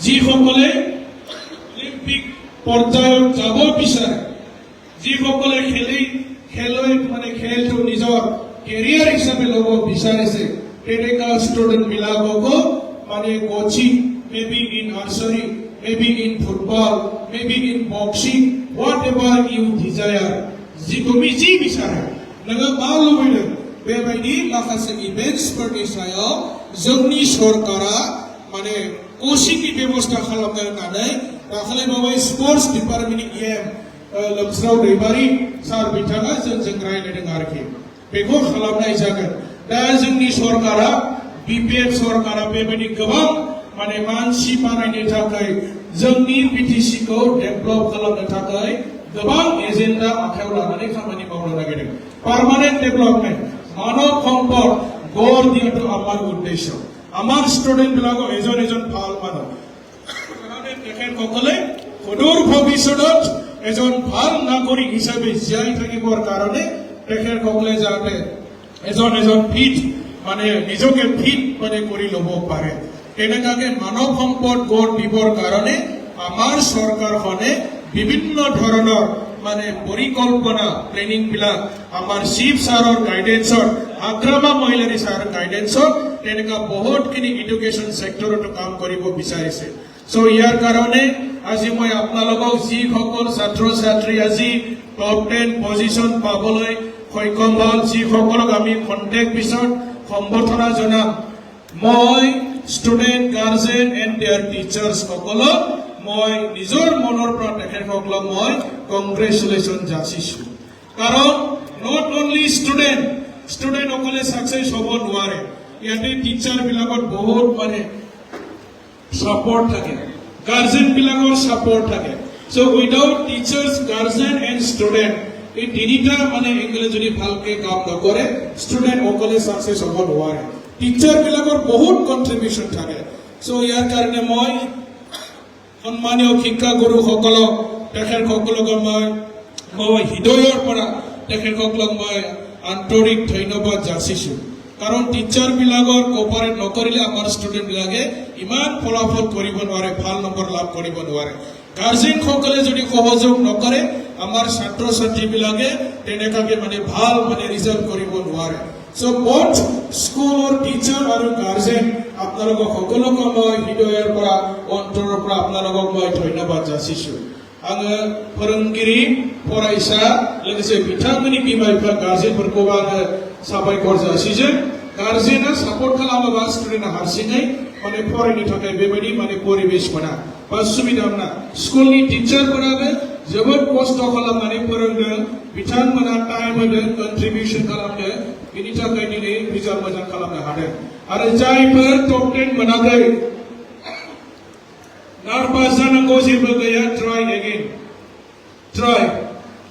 যিসকলে অলিম্পিক পৰ্যায়ত যাব বিচাৰে, যিসকলে খেলটো নিজৰ কেৰিয়াৰ হিচাপে ল'ব বিচাৰিছে, তেনেকুৱা ষ্টুডেণ্ট বিলাককো coaching, maybe in archery, maybe in football, maybe in boxing, whatever you desire. তুমি যি বিচাৰা नोङो मा लुबैदों बेबायदि माखासे इभेन्ट्सफोरनि सायाव जोंनि सरकारा कोचिंनि बेबस्था खालामनो होननानै दाखालिबावै स्पर्ट्स डिपार्टमेन्टनि EM लोमस्राव दैमारि सार बिथाङा जोंजों रायज्लायदों आरोखि बेखौ खालामनाय जागोन। दा जोंनि सरकारा BPF सरकारा बेबायदि गोबां मानसि बानायनो थाखाय जोंनि BTC खौ डेभेलप खालामनो थाखाय गोबां एजेन्डा आखायाव लानानै खामानि मावनो नागिरदों। পার্মানেন্ট ডেভেলপমেন্ট, মানৱ সম্পদ গঢ় দিয়াটো আমাৰ উদ্দেশ্য। আমাৰ ষ্টুডেন্ট বিলাক এজন ভাল মানুহ তেখেতসকলে সুদূৰ ভৱিষ্যতত এজন ভাল নাগৰিক হিচাপে জীয়াই থাকিবৰ কাৰণে তেখেতসকলে যাতে এজন ফিট নিজকে ফিট কৰি ল'ব পাৰে, তেনেকুৱাকে মানৱ সম্পদ গঢ় দিবৰ কাৰণে আমাৰ চৰকাৰখনে বিভিন্ন ধৰণৰ পৰিকল্পনা প্লেনিং বিলাক আমাৰ চিফ ছাৰৰ গাইডেন্সত, আগ্ৰামা মহিলাৰী ছাৰৰ গাইডেন্সত তেনেকুৱা বহুতখিনি এডুকেশ্যন ছেক্টৰতো কাম কৰিব বিচাৰিছে। সো ইয়াৰ কাৰণে আজি মই আপোনালোকক যিসকল ছাত্ৰ ছাত্ৰী আজি টপ 10 পজিশ্যন পাবলৈ সক্ষম হ'ল, যিসকলক আমি কণ্টেক্ট পিছত সম্বৰ্ধনা জনাম, মই student guardian and there teachers সকলক মই নিজৰ মনৰ পৰা তেখেতসকলক মই কংগ্ৰেচুলেশ্যন যাচিছো। কাৰণ নট অনলি ষ্টুডেণ্ট সকলে ছাকচেছ হ'ব নোৱাৰে, ইয়াতে টিচাৰ বিলাকত বহুত সাপোৰ্ট থাকে, গাৰ্জেন বিলাকৰ সাপোৰ্ট থাকে। So without teachers, guardian and student এই তিনিটা এংগেলে যদি ভালকে কাম নকৰে ষ্টুডেন্ট সকলে ছাকচেছ হ'ব নোৱাৰে। টিচাৰ বিলাকৰ বহুত কন্ট্ৰিবিউশন থাকে। সো ইয়াৰ কাৰণে মই সম্মানীয় শিক্ষাগুৰুসকলক তেখেতসকলক মই হৃদয়ৰ পৰা তেখেতসকলক মই আন্তৰিক ধন্যবাদ যাচিছো। কাৰণ টিচাৰ বিলাকৰ কোপাৰেট নকৰিলে আমাৰ ষ্টুডেন্ট বিলাকে ইমান ফলাফল কৰিব নোৱাৰে, ভাল নম্বৰ লাভ কৰিব নোৱাৰে। গাৰ্জেন সকলে যদি সহযোগ নকৰে আমাৰ ছাত্ৰ ছাত্ৰী বিলাকে তেনেকাকে ভাল ৰিজাল্ট কৰিব নোৱাৰে। সো বোথ স্কুলৰ টিচাৰ আৰু গাৰ্জেন আপোনালোকক সকলোকে মই হৃদয়ৰ পৰা অন্তৰৰ পৰা আপোনালোকক মই ধন্যবাদ যাচিছো। आङो फोरोंगिरि, फरायसा लोगोसे बिथांमोननि बिमा बिफा गार्जेनफोरखौबो आङो साबायखर जासियो। गार्जेना सापर्ट खालामाबा स्टुडेन्टआ हारसिङै फरायनो थाखाय बेबायदि परिबेश मोना बा सुबिदा मोना। स्कुलनि टिचारफोराबो जोबोद खस्थ' खालामनानै फोरोंदों, बिथांमोना टाइम होदों, कन्ट्रिबिउसन खालामदों, बिनि थाखाय दिनै रिजाल्ट मोजां खालामनो हादों। आरो जायफोर टप 10 मोनाखै नार्भास जानांगौ जेबो गैया, ट्राई एगेन, ट्राई।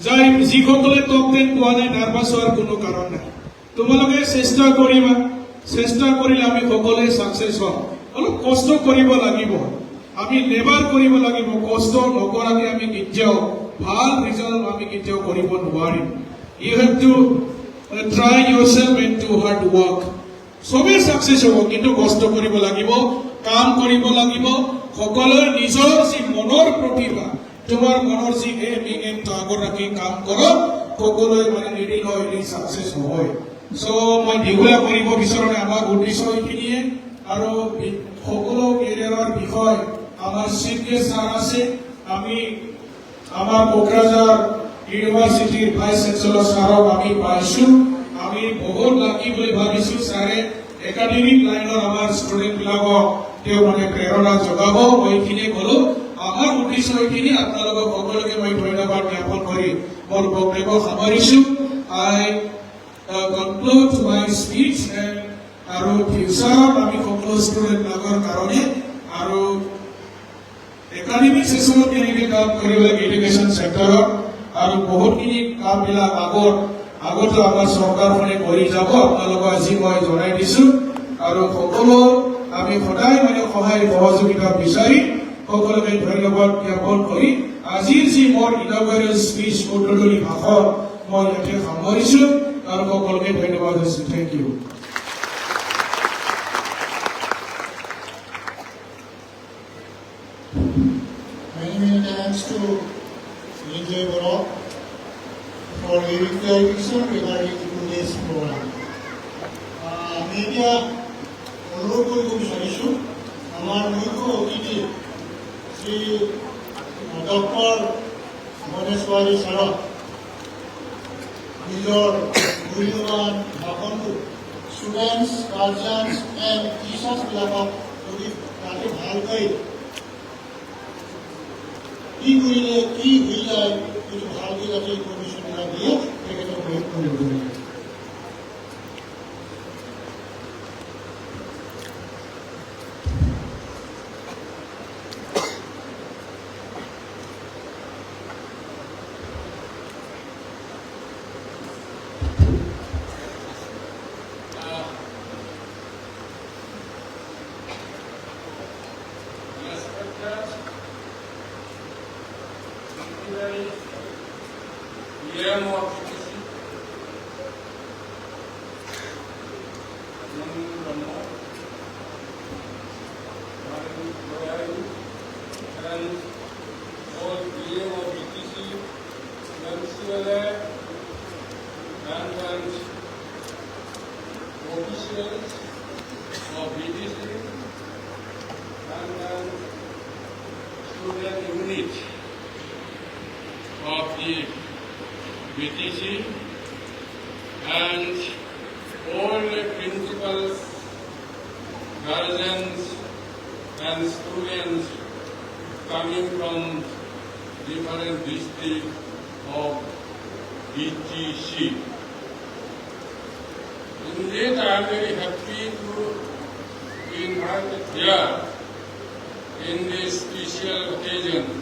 जाय যিসকলে টপ 10 পোৱা নাই নাৰ্ভাস হোৱাৰ কোনো কাৰণ নাই। তোমালোকে চেষ্টা কৰিবা, চেষ্টা কৰিলে আমি সকলোৱে সাকসেস হ'ম। অলপ কষ্ট কৰিব লাগিব, আমি লেবাৰ কৰিব লাগিব, কষ্ট নকৰাকে আমি কেতিয়াও ভাল ৰিজাল্ট আমি কেতিয়াও কৰিব নোৱাৰিম। You have to try yourself and do hard work. সবে সাকসেস হ'ব, কিন্তু কষ্ট কৰিব লাগিব, কাম কৰিব লাগিব। সকলোৱে নিজৰ যি মনৰ প্ৰতিভা, তোমাৰ মনৰ যি এম আগত ৰাখি কাম কৰক, সকলোৱে এদিন হয় এদিন সাকসেস হয়। সো মই দীঘলীয়া কৰিব বিচৰা নাই, আমাৰ উদ্দেশ্য এইখিনিয়ে। আৰু সকলো কেৰিয়াৰৰ বিষয় আমাৰ চিফ গেষ্ট ছাৰ আছে, আমি আমাৰ কোকৰাঝাৰ ইউনিভাৰ্চিটিৰ ভাইচ চেঞ্চেলৰ ছাৰক আমি পাইছো। আমি বহুত লাকি বুলি ভাবিছো, ছাৰে একাডেমিক লাইনৰ আমাৰ ষ্টুডেন্ট বিলাকক তেওঁ প্ৰেৰণা যোগাব। মই এইখিনিয়ে ক'লো, আমাৰ উদ্দেশ্য এইখিনি। আপোনালোকক সকলোকে মই ধন্যবাদ জ্ঞাপন কৰি মোৰ বক্তব্য সামৰিছো। আই কনক্লুড মাই স্পীচ। আৰু ফিউচাৰত আমি সকলো ষ্টুডেন্ট বিলাকৰ কাৰণে আৰু একাডেমিক সেশনত কেনেকৈ কাম কৰিব লাগে এডুকেশ্যন ছেক্টৰত, আৰু বহুতখিনি কামবিলাক আগতে আমাৰ চৰকাৰখনে কৰি যাব, আপোনালোকক আজি মই জনাই দিছো। আৰু সকলো আমি সদায় সহায় সহযোগিতা বিচাৰি সকলোকে ধন্যবাদ জ্ঞাপন কৰি আজিৰ যি মোৰ ইনঅগ্ৰেল স্পীচ, উদ্বোধনী ভাষণ মই ইয়াতে সামৰিছো আৰু সকলোকে ধন্যবাদ দিছো। Thank you. Many thanks to Vijay Borok for giving clarification regarding today's program. আমি এতিয়া অনুৰোধ কৰিব বিচাৰিছোঁ আমাৰ মুখ্য অতিথি শ্ৰী ডক্টৰ মহেশ্বৰী ছাৰক নিজৰ মূল্যৱান ভাষণটো ষ্টুডেণ্টছ গাৰ্জিয়ানছ এণ্ড টিচাৰ্ছবিলাকক যদি তাতে ভালকৈ কি কৰিলে কি হৈ যায় সেইটো ভালকৈ যাতে ইনফৰ্মেশ্যনবিলাক দিয়ে তেখেতক অনুৰোধ কৰিব লাগে। Officials of BTC and student unit of the BTC and all the principals, guardians and students coming from different districts of BTC. Indeed, I am very happy to be invited here in this special occasion.